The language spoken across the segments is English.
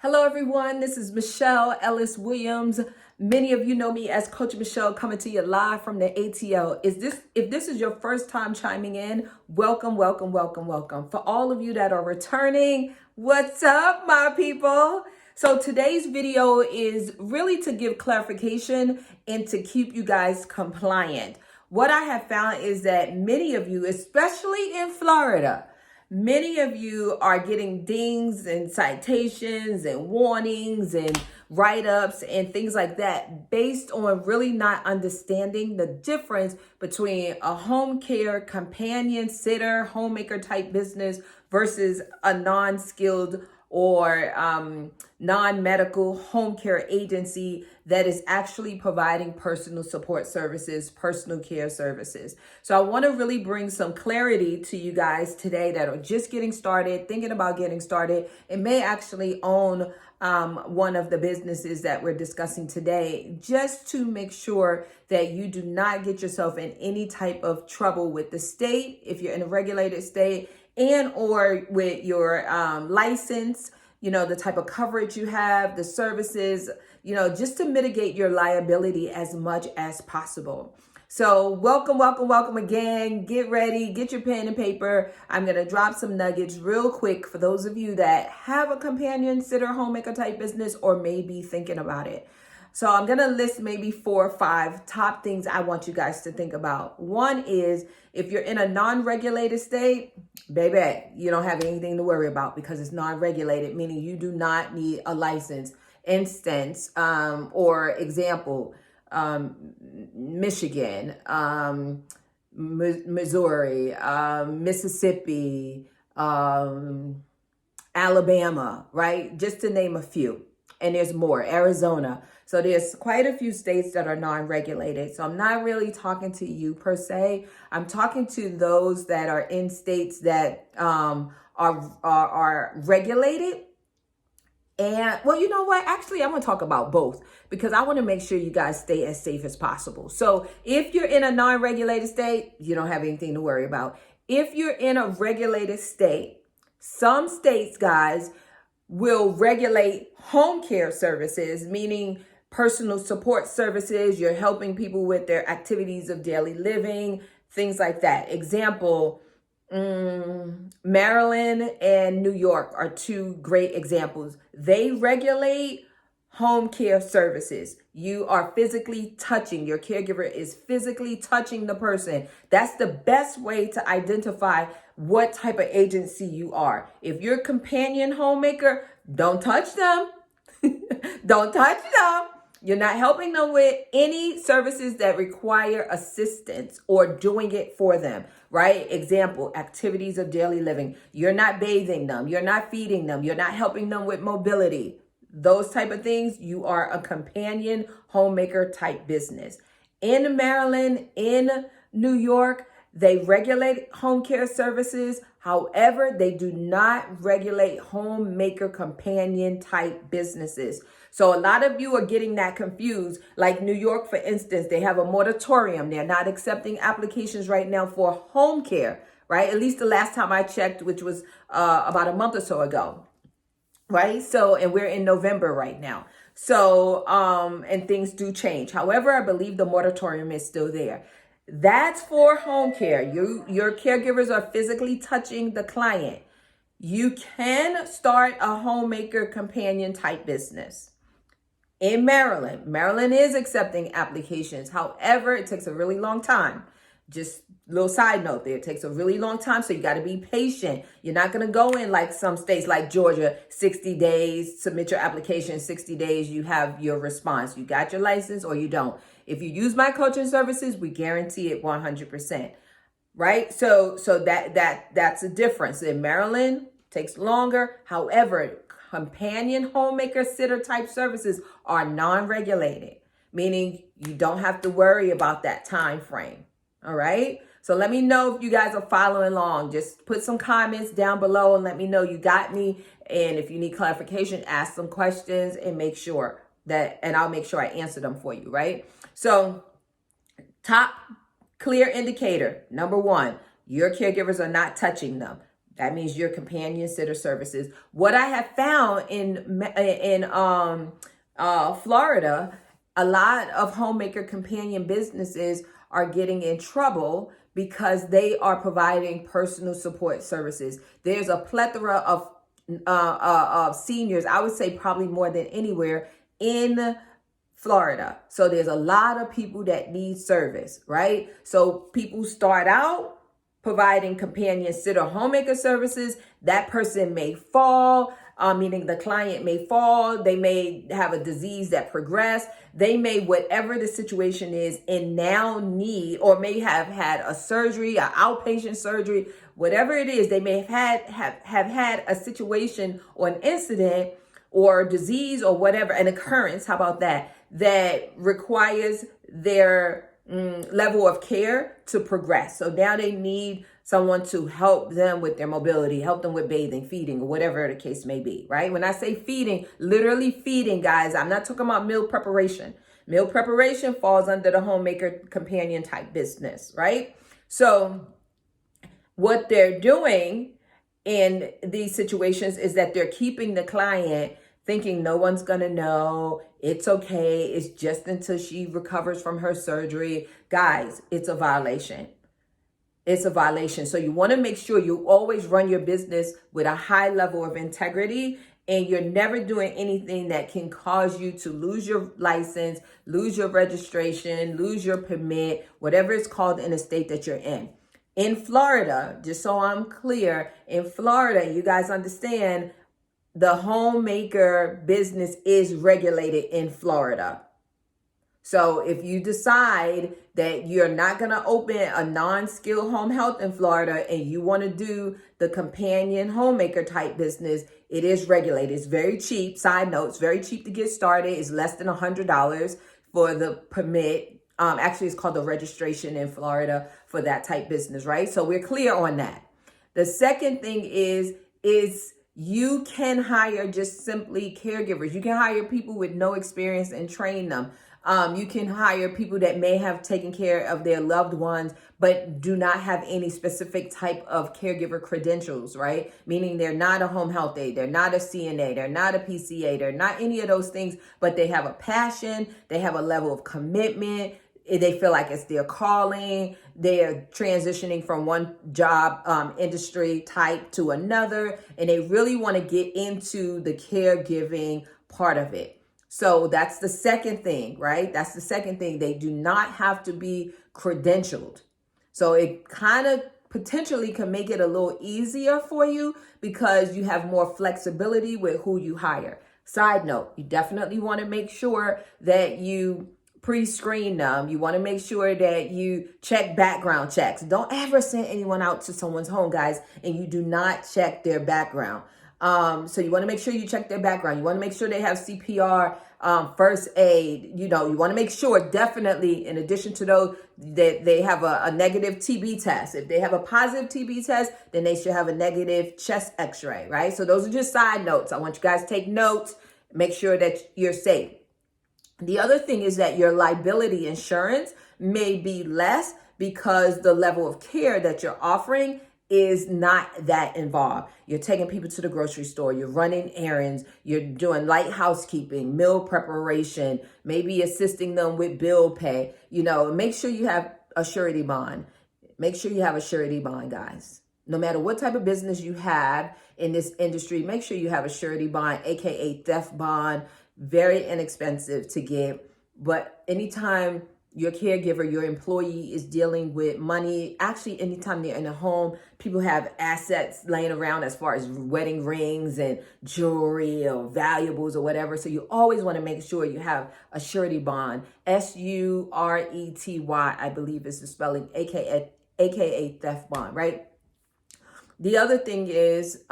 Hello, everyone. This is Michele Ellis Williams. Many of you know me as Coach Michele, coming to you live from the ATL. If this is your first time chiming in, welcome, welcome, welcome, welcome. For all of you that are returning, what's up, my people? So today's video is really to give clarification and to keep you guys compliant. What I have found is that many of you, especially in Florida, many of you are getting dings and citations and warnings and write-ups and things like that based on really not understanding the difference between a home care companion sitter homemaker type business versus a non-skilled or non-medical home care agency that is actually providing personal support services, personal care services. So I want to really bring some clarity to you guys today that are just getting started, thinking about getting started, and may actually own one of the businesses that we're discussing today, just to make sure that you do not get yourself in any type of trouble with the state, if you're in a regulated state, and or with your license, the type of coverage you have, the services, just to mitigate your liability as much as possible. So welcome, welcome, welcome again. Get ready, get your pen and paper. I'm going to drop some nuggets real quick for those of you that have a companion sitter homemaker type business or may be thinking about it. So I'm going to list maybe 4 or 5 top things I want you guys to think about. One is, if you're in a non-regulated state, baby, you don't have anything to worry about because it's non-regulated, meaning you do not need a license. Instance, or example, Michigan, Missouri, Mississippi, Alabama, right? Just to name a few. And there's more, Arizona. So there's quite a few states that are non-regulated. So I'm not really talking to you per se. I'm talking to those that are in states that are regulated. And well, you know what? Actually, I'm going to talk about both because I want to make sure you guys stay as safe as possible. So if you're in a non-regulated state, you don't have anything to worry about. If you're in a regulated state, some states, guys, will regulate home care services, meaning personal support services. You're helping people with their activities of daily living, things like that. Example, Maryland and New York are 2 great examples. They regulate home care services. You are physically touching, your caregiver is physically touching the person. That's the best way to identify what type of agency you are. If you're a companion homemaker, don't touch them. Don't touch them. You're not helping them with any services that require assistance or doing it for them, right? Example, activities of daily living. You're not bathing them. You're not feeding them. You're not helping them with mobility. Those type of things, you are a companion homemaker type business. In Maryland, in New York, they regulate home care services. However, they do not regulate homemaker companion type businesses. So a lot of you are getting that confused. Like New York, for instance, they have a moratorium. They're not accepting applications right now for home care, right? At least the last time I checked, which was about a month or so ago, right? So, and we're in November right now. So, and things do change. However, I believe the moratorium is still there. That's for home care. Your caregivers are physically touching the client. You can start a homemaker companion type business. In Maryland, Maryland is accepting applications. However, it takes a really long time. Just a little side note there. It takes a really long time, so you got to be patient. You're not going to go in like some states like Georgia, 60 days, submit your application, 60 days, you have your response. You got your license or you don't. If you use my coaching services, we guarantee it 100%, right? So that's a difference. In Maryland, it takes longer. However, companion homemaker sitter type services are non-regulated, meaning you don't have to worry about that time frame. All right. So let me know if you guys are following along. Just put some comments down below and let me know you got me. And if you need clarification, ask some questions and make sure that, and I'll make sure I answer them for you. Right. So top clear indicator. Number 1, your caregivers are not touching them. That means your companion sitter services. What I have found in Florida, a lot of homemaker companion businesses are getting in trouble because they are providing personal support services. There's a plethora of seniors, I would say probably more than anywhere in Florida. So there's a lot of people that need service, right? So people start out providing companion sitter homemaker services. That person may fall, meaning the client may fall. They may have a disease that progressed. They may, whatever the situation is, and now need, or may have had a surgery, an outpatient surgery, whatever it is, they may have had a situation or an incident or disease or whatever, an occurrence, how about that, that requires their level of care to progress. So now they need someone to help them with their mobility, help them with bathing, feeding, or whatever the case may be, right? When I say feeding, literally feeding, guys, I'm not talking about meal preparation. Meal preparation falls under the homemaker companion type business, right? So what they're doing in these situations is that they're keeping the client thinking no one's gonna know, it's okay, it's just until she recovers from her surgery. Guys, it's a violation. It's a violation. So you want to make sure you always run your business with a high level of integrity, and you're never doing anything that can cause you to lose your license, lose your registration, lose your permit, whatever it's called in the state that you're in. In Florida, just so I'm clear, in Florida, you guys understand, the homemaker business is regulated in Florida. So if you decide that you're not going to open a non-skilled home health in Florida and you want to do the companion homemaker type business, it is regulated. It's very cheap. Side note, it's very cheap to get started. It's less than $100 for the permit. Actually, it's called the registration in Florida for that type business, right? So we're clear on that. The second thing is you can hire just simply caregivers. You can hire people with no experience and train them. You can hire people that may have taken care of their loved ones, but do not have any specific type of caregiver credentials, right? Meaning they're not a home health aide, they're not a CNA, they're not a PCA, they're not any of those things, but they have a passion, they have a level of commitment, they feel like it's their calling, they're transitioning from one job industry type to another, and they really want to get into the caregiving part of it. So that's the second thing, right? That's the second thing. They do not have to be credentialed. So it kind of potentially can make it a little easier for you because you have more flexibility with who you hire. Side note, you definitely want to make sure that you pre-screen them. You want to make sure that you check background checks. Don't ever send anyone out to someone's home, guys, and you do not check their background. So you want to make sure you check their background. You want to make sure they have CPR, first aid. You want to make sure, definitely, in addition to those, that they have a negative TB test. If they have a positive TB test, then they should have a negative chest x-ray, right? So those are just side notes. I want you guys to take notes, make sure that you're safe. The other thing is that your liability insurance may be less because the level of care that you're offering is not that involved. You're taking people to the grocery store, you're running errands, you're doing light housekeeping, meal preparation, maybe assisting them with bill pay. Make sure you have a surety bond. Make sure you have a surety bond, guys. No matter what type of business you have in this industry, make sure you have a surety bond, aka theft bond. Very inexpensive to get, but anytime your caregiver, your employee is dealing with money, actually anytime they're in a home, people have assets laying around as far as wedding rings and jewelry or valuables or whatever. So you always want to make sure you have a surety bond, SURETY, I believe is the spelling, aka theft bond, right? The other thing is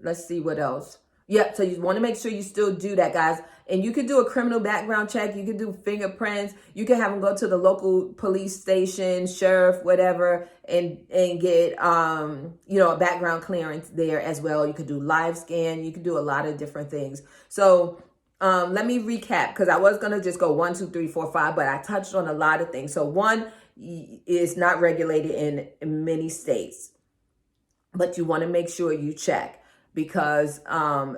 let's see what else. Yeah, so you want to make sure you still do that, guys. And you could do a criminal background check. You could do fingerprints. You can have them go to the local police station, sheriff, whatever, and get, a background clearance there as well. You could do live scan. You could do a lot of different things. So let me recap, because I was going to just go 1, 2, 3, 4, 5, but I touched on a lot of things. So 1, It's not regulated in many states, but you want to make sure you check, because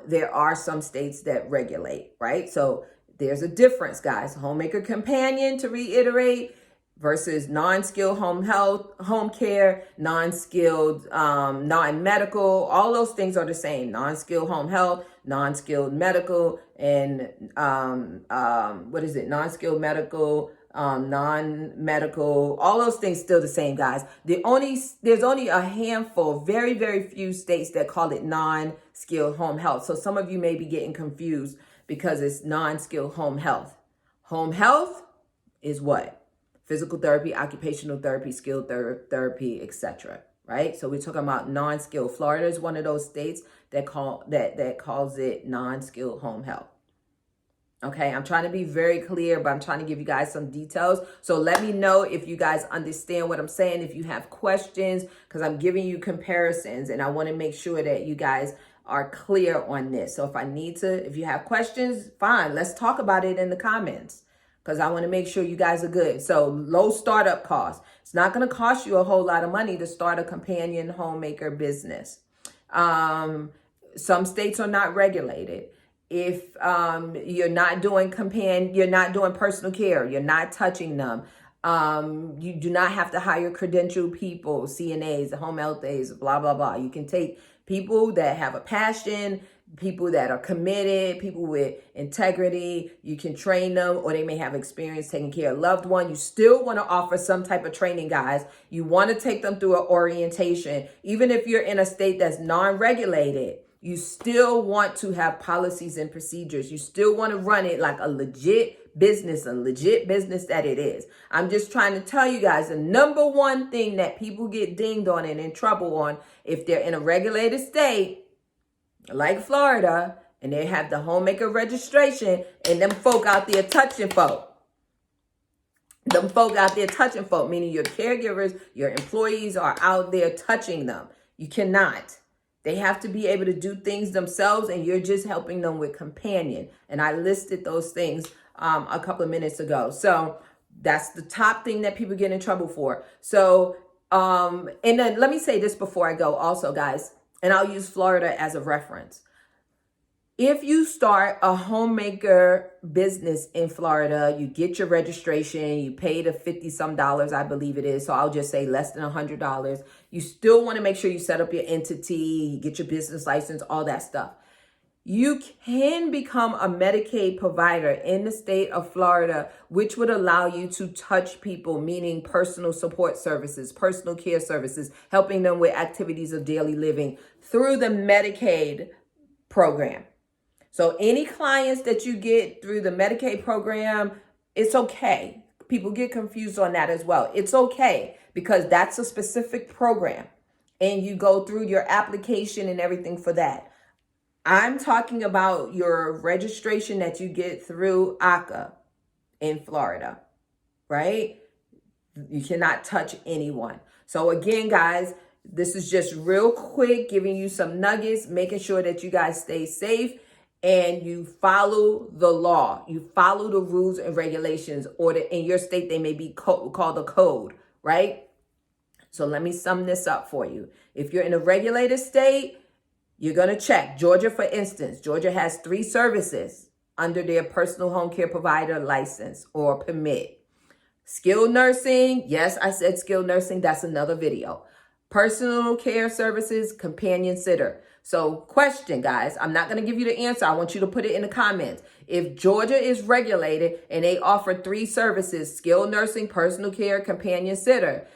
there are some states that regulate, right? So there's a difference, guys. Homemaker companion, to reiterate, versus non-skilled home care, non-skilled, non-medical. All those things are the same. Non-skilled home health, non-skilled medical, and non-skilled medical, non-medical. All those things still the same, guys. There's only a handful, very, very few states that call it non-skilled home health. So some of you may be getting confused because it's non-skilled home health. Home health is what? Physical therapy, occupational therapy, skilled therapy, etc. Right? So we're talking about non-skilled. Florida is one of those states that calls it non-skilled home health. Okay, I'm trying to be very clear, but I'm trying to give you guys some details. So let me know if you guys understand what I'm saying, if you have questions, because I'm giving you comparisons and I want to make sure that you guys are clear on this. So if you have questions, fine, let's talk about it in the comments, because I want to make sure you guys are good. So low startup costs. It's not going to cost you a whole lot of money to start a companion homemaker business. Some states are not regulated. If you're not doing personal care, you're not touching them. You do not have to hire credentialed people, CNAs, home health aides, blah, blah, blah. You can take people that have a passion, people that are committed, people with integrity. You can train them, or they may have experience taking care of a loved one. You still want to offer some type of training, guys. You want to take them through an orientation. Even if you're in a state that's non-regulated, you still want to have policies and procedures. You still want to run it like a legit business that it is. I'm just trying to tell you guys, the number one thing that people get dinged on and in trouble on, if they're in a regulated state like Florida and they have the homemaker registration, and them folk out there touching folk. Them folk out there touching folk, meaning your caregivers, your employees are out there touching them. You cannot. They have to be able to do things themselves, and you're just helping them with companion. And I listed those things a couple of minutes ago. So that's the top thing that people get in trouble for. So, and then let me say this before I go also, guys, and I'll use Florida as a reference. If you start a homemaker business in Florida, you get your registration, you pay the $50 some, I believe it is. So I'll just say less than $100. You still want to make sure you set up your entity, get your business license, all that stuff. You can become a Medicaid provider in the state of Florida, which would allow you to touch people, meaning personal support services, personal care services, helping them with activities of daily living through the Medicaid program. So any clients that you get through the Medicaid program, it's okay. People get confused on that as well. It's okay, because that's a specific program and you go through your application and everything for that. I'm talking about your registration that you get through ACA in Florida, right? You cannot touch anyone. So again, guys, this is just real quick, giving you some nuggets, making sure that you guys stay safe and you follow the law. You follow the rules and regulations, or in your state, they may be called a code, right? So let me sum this up for you. If you're in a regulated state, you're going to check. Georgia, for instance, Georgia has 3 services under their personal home care provider license or permit. Skilled nursing. Yes, I said skilled nursing. That's another video. Personal care services, companion sitter. So question, guys, I'm not going to give you the answer. I want you to put it in the comments. If Georgia is regulated and they offer 3 services, skilled nursing, personal care, companion sitter,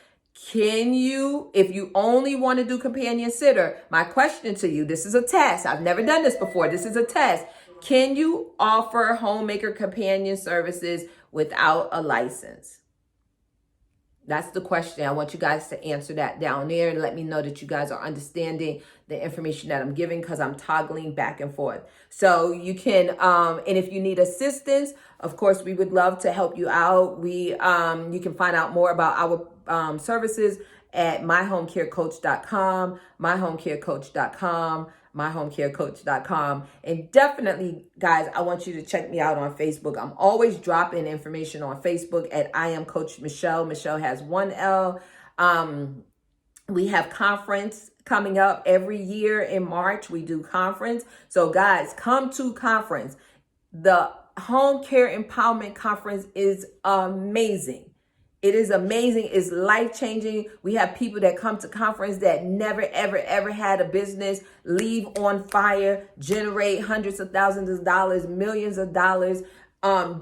can you, if you only want to do companion sitter, my question to you, this is a test. I've never done this before. This is a test. Can you offer homemaker companion services without a license? That's the question. I want you guys to answer that down there and let me know that you guys are understanding the information that I'm giving, because I'm toggling back and forth. So you can, and if you need assistance, of course, we would love to help you out. You can find out more about our services at myhomecarecoach.com, myhomecarecoach.com. myhomecarecoach.com. And definitely, guys, I want you to check me out on Facebook. I'm always dropping information on Facebook at I Am Coach Michele. Michele has one L. We have conference coming up every year in March. We do conference. So guys, come to conference. The Home Care Empowerment Conference is amazing. It is amazing. It's life-changing. We have people that come to conference that never, ever, ever had a business, leave on fire, generate hundreds of thousands of dollars, millions of dollars,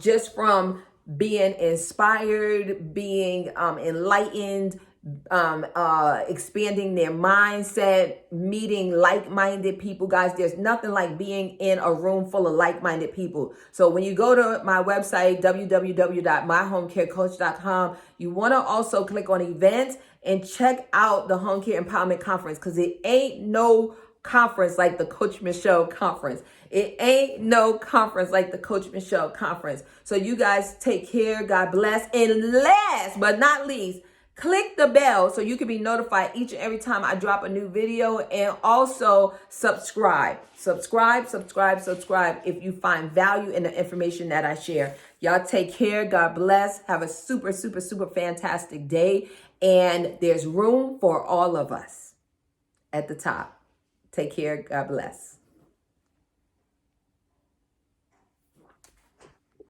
just from being inspired, being enlightened, expanding their mindset, meeting like-minded people. Guys, there's nothing like being in a room full of like-minded people. So when you go to my website, www.myhomecarecoach.com, you want to also click on events and check out the Home Care Empowerment Conference, because it ain't no conference like the Coach Michele conference. It ain't no conference like the Coach Michele conference. So you guys take care. God bless. And last but not least, click the bell so you can be notified each and every time I drop a new video, and also subscribe if you find value in the information that I share. Y'all take care. God bless. Have a super, super, super fantastic day. And there's room for all of us at the top. Take care. God bless.